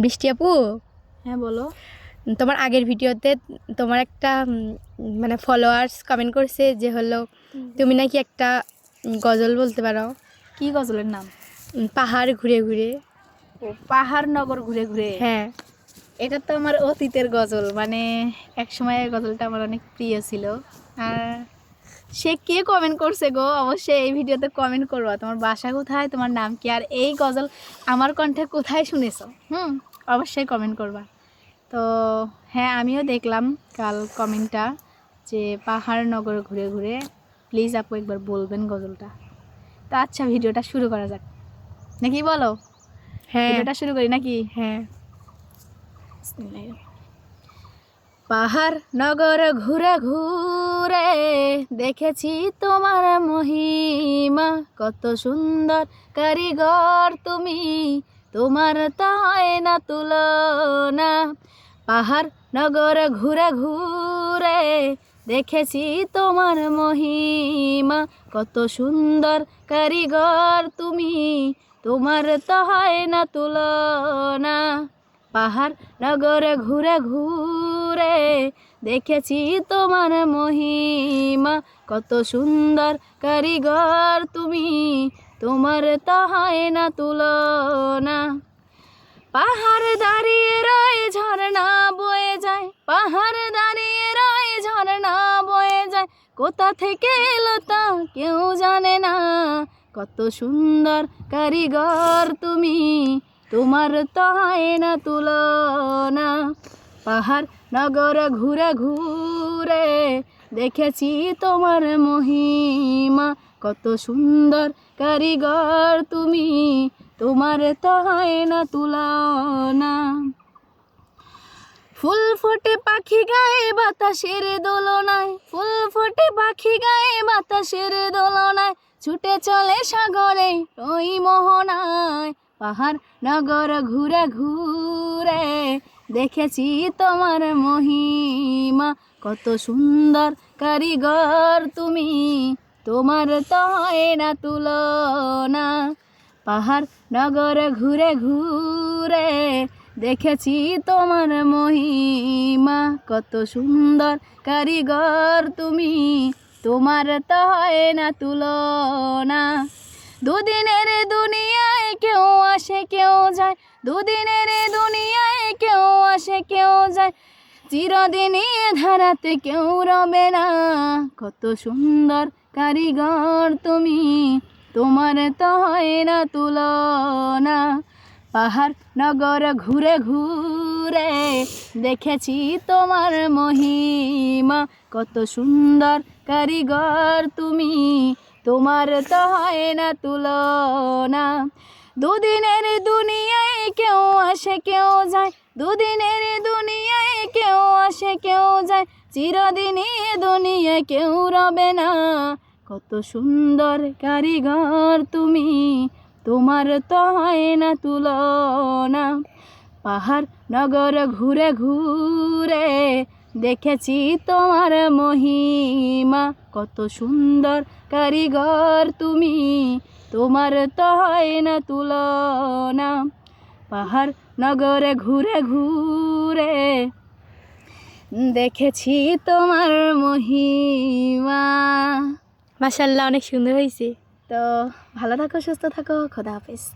বৃষ্টি আপু, হ্যাঁ বলো। তোমার আগের ভিডিওতে তোমার একটা মানে ফলোয়ার্স কমেন্ট করছে যে হলো তুমি নাকি একটা গজল বলতে পারো। কি গজলের নাম? পাহাড় ঘুরে ঘুরে। ও পাহাড় নগর ঘুরে ঘুরে। হ্যাঁ, এটা তো আমার অতীতের গজল, মানে এক সময় গজলটা আমার অনেক প্রিয় ছিল। আর সে কে কমেন্ট করছে গো, অবশ্যই এই ভিডিওতে কমেন্ট করবা তোমার বাসা কোথায়, তোমার নাম কি, আর এই গজল আমার কণ্ঠে কোথায় শুনেছো। অবশ্যই কমেন্ট করবা। তো হ্যাঁ, আমিও দেখলাম কাল কমেন্টটা যে পাহাড় নগর ঘুরে ঘুরে। প্লিজ আপু একবার বলবেন গজলটা। তো আচ্ছা, ভিডিওটা শুরু করা যাক নাকি, বলো? হ্যাঁ, ভিডিওটা শুরু করি নাকি? হ্যাঁ। পাহাড় নগর ঘুরে ঘুরে দেখেছি তোমার মহিমা, কত সুন্দর কারিগর তুমি, তোমার তো হয় না তুলনা। পাহাড় নগর ঘুরে ঘুরে দেখেছি তোমার মহিমা, কত সুন্দর কারিগর তুমি, তোমার তো হয় না তুলনা। পাহাড় নগরে ঘুরে ঘুরে দেখেছি তোমার মহিমা, কত সুন্দর কারিগর তুমি, তোমার তো হয় না তুলনা। পাহাড় দাঁড়িয়ে রয় ঝর্ণা বয়ে যায়, পাহাড় দাঁড়িয়ে রয় ঝর্ণা বয়ে যায়, কোথা থেকে এলো তা কেউ জানে না, কত সুন্দর কারিগর তুমি, তোমার তো হয় না তুলনা। পাহাড় নগর ঘুরে ঘুরে দেখেছি তোমার মহিমা, কত সুন্দর কারিগর তুমি, তোমার তো হয় না তুলনা। ফুল ফোটে পাখি গায়ে বাতাসের দোলনায়, ফুল ফোটে পাখি গায়ে বাতাসের দোলনায়, ছুটে চলে সাগরে ওই মোহনায়। পাহাড় নগর ঘুরে ঘুরে দেখেছি তোমার মহিমা, কত সুন্দর কারিগর তুমি, তোমার তো হয় না তুলনা। পাহাড় নগর ঘুরে ঘুরে দেখেছি তোমার মহিমা, কত সুন্দর কারিগর তুমি, তোমার তো হয় না তুলনা। দুদিনের দুনিয়ায় কেউ আসে কেউ যায়, দুদিনের দুনিয়ায় কেউ আসে কেউ যায়, চিরদিনই ধারাতে কেউ রবে না, কত সুন্দর কারিগর তুমি, তোমার তো হয় না তুলনা। পাহাড় নগর ঘুরে ঘুরে দেখেছি তোমার মহিমা, কত সুন্দর কারিগর তুমি, তোমার তো হয় না তুলনা। দুদিনের দুনিয়ায় কেউ আসে কেউ যায়, দুদিনের দুনিয়ায় কেউ আসে কেউ যায়, চিরদিনই দুনিয়ায় কেউ রবে না, কত সুন্দর কারিগর তুমি, তোমার তো হয় না তুলনা। পাহাড় নগর ঘুরে ঘুরে দেখেছি তোমার মহিমা, কত সুন্দর কারিগর তুমি, তোমার তো হয় না তুলনা। পাহাড় নগরে ঘুরে ঘুরে দেখেছি তোমার মহিমা। মাশাআল্লাহ, অনেক সুন্দর হয়েছে। তো ভালো থাকো, সুস্থ থাকো, খোদা হাফেজ।